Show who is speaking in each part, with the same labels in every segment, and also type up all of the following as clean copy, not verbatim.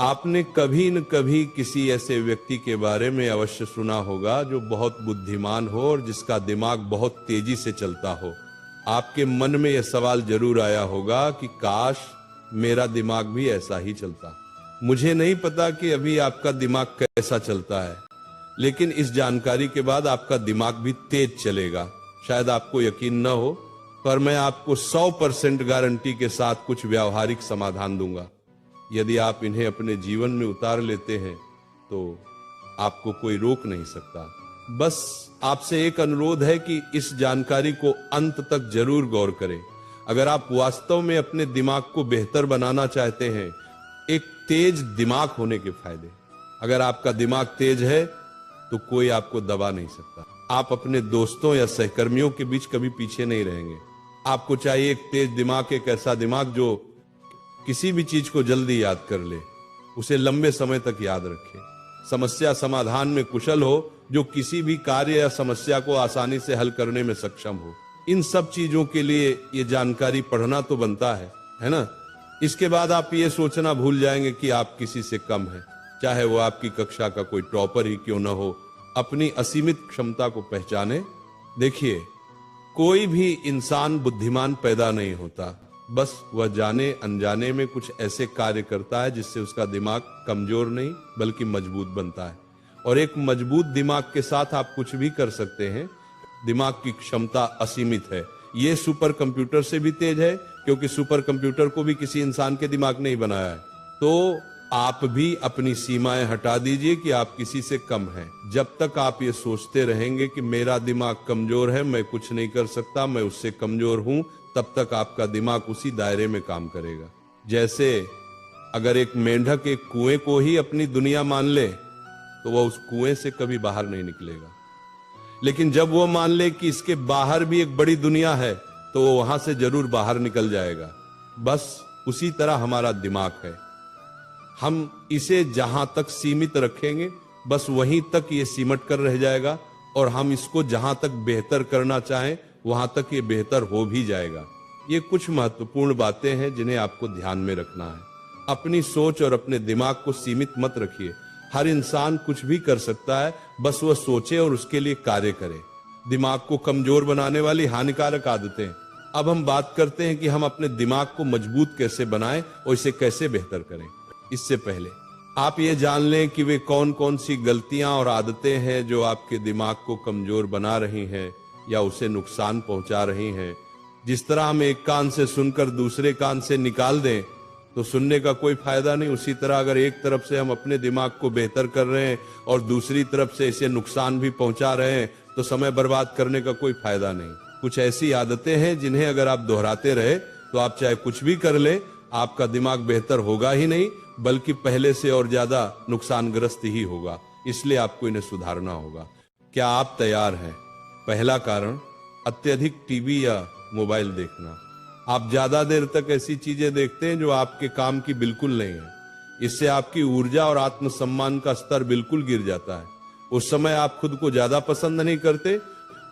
Speaker 1: आपने कभी न कभी किसी ऐसे व्यक्ति के बारे में अवश्य सुना होगा जो बहुत बुद्धिमान हो और जिसका दिमाग बहुत तेजी से चलता हो। आपके मन में यह सवाल जरूर आया होगा कि काश मेरा दिमाग भी ऐसा ही चलता। मुझे नहीं पता कि अभी आपका दिमाग कैसा चलता है, लेकिन इस जानकारी के बाद आपका दिमाग भी तेज चलेगा। शायद आपको यकीन न हो, पर मैं आपको 100% गारंटी के साथ कुछ व्यावहारिक समाधान दूंगा। यदि आप इन्हें अपने जीवन में उतार लेते हैं तो आपको कोई रोक नहीं सकता। बस आपसे एक अनुरोध है कि इस जानकारी को अंत तक जरूर गौर करें। अगर आप वास्तव में अपने दिमाग को बेहतर बनाना चाहते हैं, एक तेज दिमाग होने के फायदे। अगर आपका दिमाग तेज है तो कोई आपको दबा नहीं सकता। आप अपने दोस्तों या सहकर्मियों के बीच कभी पीछे नहीं रहेंगे। आपको चाहिए एक तेज दिमाग, एक ऐसा दिमाग जो किसी भी चीज को जल्दी याद कर ले, उसे लंबे समय तक याद रखे, समस्या समाधान में कुशल हो, जो किसी भी कार्य या समस्या को आसानी से हल करने में सक्षम हो। इन सब चीजों के लिए ये जानकारी पढ़ना तो बनता है ना। इसके बाद आप ये सोचना भूल जाएंगे कि आप किसी से कम हैं, चाहे वो आपकी कक्षा का कोई टॉपर ही क्यों न हो। अपनी असीमित क्षमता को पहचाने। देखिए, कोई भी इंसान बुद्धिमान पैदा नहीं होता, बस वह जाने अनजाने में कुछ ऐसे कार्य करता है जिससे उसका दिमाग कमजोर नहीं बल्कि मजबूत बनता है। और एक मजबूत दिमाग के साथ आप कुछ भी कर सकते हैं। दिमाग की क्षमता असीमित है। ये सुपर कंप्यूटर से भी तेज है, क्योंकि सुपर कंप्यूटर को भी किसी इंसान के दिमाग ने ही बनाया है। तो आप भी अपनी सीमाएं हटा दीजिए कि आप किसी से कम हैं। जब तक आप ये सोचते रहेंगे कि मेरा दिमाग कमजोर है, मैं कुछ नहीं कर सकता, मैं उससे कमजोर हूं, तब तक आपका दिमाग उसी दायरे में काम करेगा। जैसे अगर एक मेंढक एक कुएं को ही अपनी दुनिया मान ले तो वह उस कुएं से कभी बाहर नहीं निकलेगा। लेकिन जब वो मान ले कि इसके बाहर भी एक बड़ी दुनिया है तो वो वहां से जरूर बाहर निकल जाएगा। बस उसी तरह हमारा दिमाग है। हम इसे जहां तक सीमित रखेंगे, बस वहीं तक ये सिमट कर रह जाएगा, और हम इसको जहां तक बेहतर करना चाहें वहां तक ये बेहतर हो भी जाएगा। ये कुछ महत्वपूर्ण बातें हैं जिन्हें आपको ध्यान में रखना है। अपनी सोच और अपने दिमाग को सीमित मत रखिए। हर इंसान कुछ भी कर सकता है, बस वह सोचे और उसके लिए कार्य करे। दिमाग को कमजोर बनाने वाली हानिकारक आदतें। अब हम बात करते हैं कि हम अपने दिमाग को मजबूत कैसे बनाएं और इसे कैसे बेहतर करें। इससे पहले आप ये जान लें कि वे कौन कौन सी गलतियां और आदतें हैं जो आपके दिमाग को कमजोर बना रही हैं या उसे नुकसान पहुंचा रही हैं। जिस तरह हम एक कान से सुनकर दूसरे कान से निकाल दें तो सुनने का कोई फायदा नहीं, उसी तरह अगर एक तरफ से हम अपने दिमाग को बेहतर कर रहे हैं और दूसरी तरफ से इसे नुकसान भी पहुंचा रहे हैं तो समय बर्बाद करने का कोई फायदा नहीं। कुछ ऐसी आदतें हैं जिन्हें अगर आप दोहराते रहे तो आप चाहे कुछ भी कर ले, आपका दिमाग बेहतर होगा ही नहीं बल्कि पहले से और ज्यादा नुकसानग्रस्त ही होगा। इसलिए आपको इन्हें सुधारना होगा। क्या आप तैयार हैं? पहला कारण, अत्यधिक टीवी या मोबाइल देखना। आप ज्यादा देर तक ऐसी चीजें देखते हैं जो आपके काम की बिल्कुल नहीं है। इससे आपकी ऊर्जा और आत्मसम्मान का स्तर बिल्कुल गिर जाता है। उस समय आप खुद को ज्यादा पसंद नहीं करते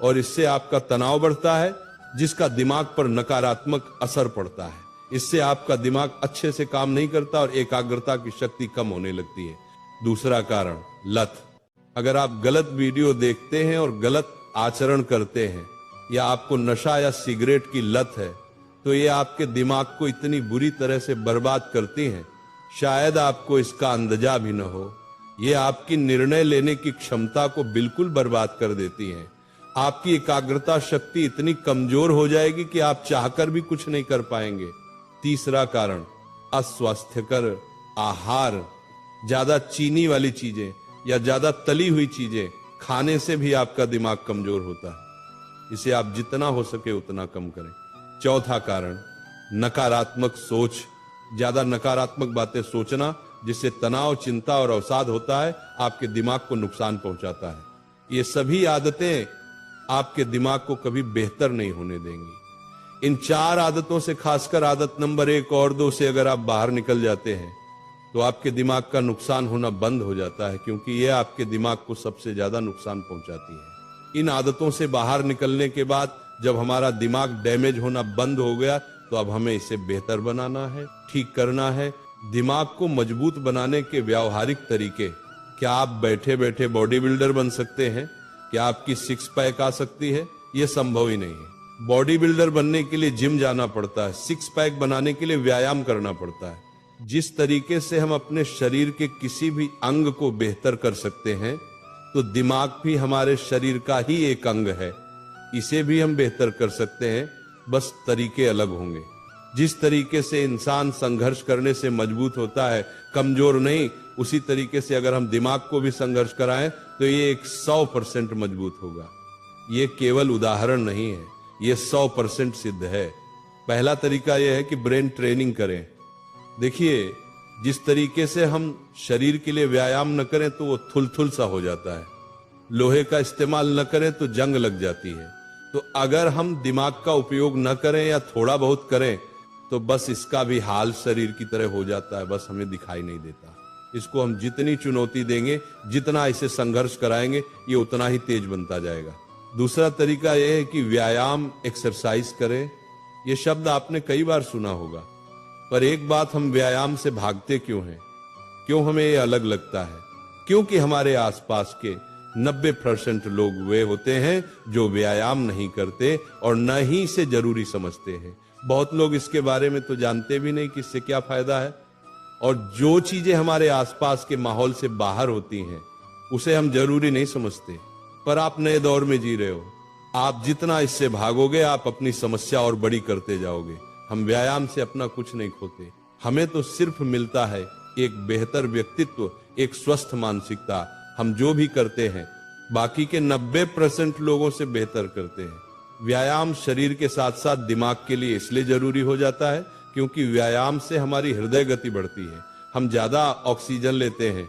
Speaker 1: और इससे आपका तनाव बढ़ता है, जिसका दिमाग पर नकारात्मक असर पड़ता है। इससे आपका दिमाग अच्छे से काम नहीं करता और एकाग्रता की शक्ति कम होने लगती है। दूसरा कारण, लत। अगर आप गलत वीडियो देखते हैं और गलत आचरण करते हैं या आपको नशा या सिगरेट की लत है तो ये आपके दिमाग को इतनी बुरी तरह से बर्बाद करती हैं, शायद आपको इसका अंदाजा भी न हो। ये आपकी निर्णय लेने की क्षमता को बिल्कुल बर्बाद कर देती हैं। आपकी एकाग्रता शक्ति इतनी कमजोर हो जाएगी कि आप चाहकर भी कुछ नहीं कर पाएंगे। तीसरा कारण, अस्वास्थ्यकर आहार। ज्यादा चीनी वाली चीजें या ज्यादा तली हुई चीजें खाने से भी आपका दिमाग कमजोर होता है। इसे आप जितना हो सके उतना कम करें। चौथा कारण, नकारात्मक सोच। ज्यादा नकारात्मक बातें सोचना, जिससे तनाव, चिंता और अवसाद होता है, आपके दिमाग को नुकसान पहुंचाता है। ये सभी आदतें आपके दिमाग को कभी बेहतर नहीं होने देंगी। इन 4 आदतों से, खासकर आदत नंबर 1 और 2 से अगर आप बाहर निकल जाते हैं तो आपके दिमाग का नुकसान होना बंद हो जाता है, क्योंकि यह आपके दिमाग को सबसे ज्यादा नुकसान पहुंचाती है। इन आदतों से बाहर निकलने के बाद जब हमारा दिमाग डैमेज होना बंद हो गया तो अब हमें इसे बेहतर बनाना है, ठीक करना है, दिमाग को मजबूत बनाने के व्यावहारिक तरीके। क्या आप बैठे बैठे बॉडी बिल्डर बन सकते हैं? क्या आपकी सिक्स पैक आ सकती है? यह संभव ही नहीं है। बॉडी बिल्डर बनने के लिए जिम जाना पड़ता है, सिक्स पैक बनाने के लिए व्यायाम करना पड़ता है। जिस तरीके से हम अपने शरीर के किसी भी अंग को बेहतर कर सकते हैं, तो दिमाग भी हमारे शरीर का ही एक अंग है, इसे भी हम बेहतर कर सकते हैं, बस तरीके अलग होंगे। जिस तरीके से इंसान संघर्ष करने से मजबूत होता है, कमजोर नहीं, उसी तरीके से अगर हम दिमाग को भी संघर्ष कराएं तो ये 100% मजबूत होगा। ये केवल उदाहरण नहीं है, ये 100% सिद्ध है। पहला तरीका यह है कि ब्रेन ट्रेनिंग करें। देखिए, जिस तरीके से हम शरीर के लिए व्यायाम न करें तो वो थुलथुल सा हो जाता है, लोहे का इस्तेमाल न करें तो जंग लग जाती है। तो अगर हम दिमाग का उपयोग न करें या थोड़ा बहुत करें तो बस इसका भी हाल शरीर की तरह हो जाता है, बस हमें दिखाई नहीं देता। इसको हम जितनी चुनौती देंगे, जितना इसे संघर्ष कराएंगे, ये उतना ही तेज बनता जाएगा। दूसरा तरीका यह है कि व्यायाम, एक्सरसाइज करें। यह शब्द आपने कई बार सुना होगा, पर एक बात, हम व्यायाम से भागते क्यों हैं? क्यों हमें ये अलग लगता है? क्योंकि हमारे आसपास के 90% लोग वे होते हैं जो व्यायाम नहीं करते और न ही इसे जरूरी समझते हैं। बहुत लोग इसके बारे में तो जानते भी नहीं कि इससे क्या फायदा है, और जो चीजें हमारे आसपास के माहौल से बाहर होती हैं उसे हम जरूरी नहीं समझते। पर आप नए दौर में जी रहे हो, आप जितना इससे भागोगे आप अपनी समस्या और बड़ी करते जाओगे। हम व्यायाम से अपना कुछ नहीं खोते, हमें तो सिर्फ मिलता है एक बेहतर व्यक्तित्व, एक स्वस्थ मानसिकता। हम जो भी करते हैं बाकी के 90% लोगों से बेहतर करते हैं। व्यायाम शरीर के साथ साथ दिमाग के लिए इसलिए जरूरी हो जाता है क्योंकि व्यायाम से हमारी हृदय गति बढ़ती है, हम ज्यादा ऑक्सीजन लेते हैं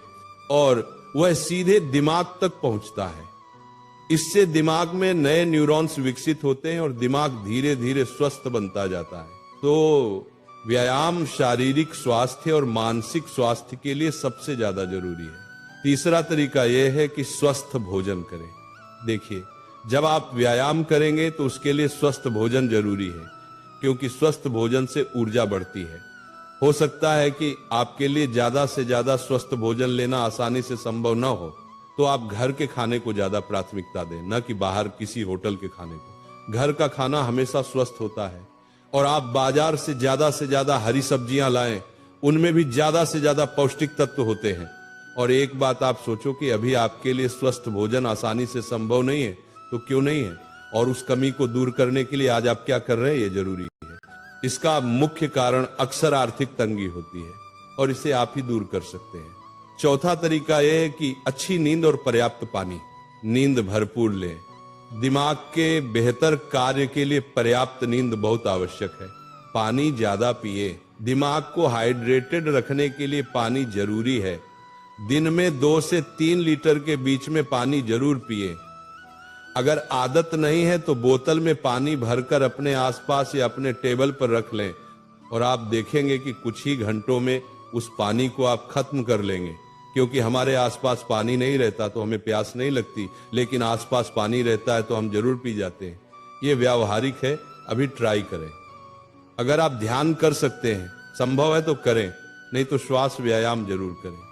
Speaker 1: और वह सीधे दिमाग तक पहुंचता है। इससे दिमाग में नए न्यूरॉन्स विकसित होते हैं और दिमाग धीरे धीरे स्वस्थ बनता जाता है। तो व्यायाम शारीरिक स्वास्थ्य और मानसिक स्वास्थ्य के लिए सबसे ज्यादा जरूरी है। तीसरा तरीका यह है कि स्वस्थ भोजन करें। देखिए, जब आप व्यायाम करेंगे तो उसके लिए स्वस्थ भोजन जरूरी है, क्योंकि स्वस्थ भोजन से ऊर्जा बढ़ती है। हो सकता है कि आपके लिए ज्यादा से ज्यादा स्वस्थ भोजन लेना आसानी से संभव न हो, तो आप घर के खाने को ज्यादा प्राथमिकता दें, न कि बाहर किसी होटल के खाने को। घर का खाना हमेशा स्वस्थ होता है, और आप बाजार से ज्यादा हरी सब्जियां लाएं, उनमें भी ज्यादा से ज्यादा पौष्टिक तत्व होते हैं। और एक बात आप सोचो कि अभी आपके लिए स्वस्थ भोजन आसानी से संभव नहीं है, तो क्यों नहीं है? और उस कमी को दूर करने के लिए आज आप क्या कर रहे हैं, ये जरूरी है। इसका मुख्य कारण अक्सर आर्थिक तंगी होती है, और इसे आप ही दूर कर सकते हैं। चौथा तरीका यह है कि अच्छी नींद और पर्याप्त पानी। नींद भरपूर लें। दिमाग के बेहतर कार्य के लिए पर्याप्त नींद बहुत आवश्यक है। पानी ज्यादा पिए। दिमाग को हाइड्रेटेड रखने के लिए पानी जरूरी है। दिन में 2 से 3 लीटर के बीच में पानी जरूर पिए। अगर आदत नहीं है तो बोतल में पानी भरकर अपने आसपास या अपने टेबल पर रख लें, और आप देखेंगे कि कुछ ही घंटों में उस पानी को आप खत्म कर लेंगे। क्योंकि हमारे आसपास पानी नहीं रहता तो हमें प्यास नहीं लगती, लेकिन आसपास पानी रहता है तो हम जरूर पी जाते हैं। ये व्यावहारिक है, अभी ट्राई करें। अगर आप ध्यान कर सकते हैं, संभव है तो करें, नहीं तो श्वास व्यायाम जरूर करें।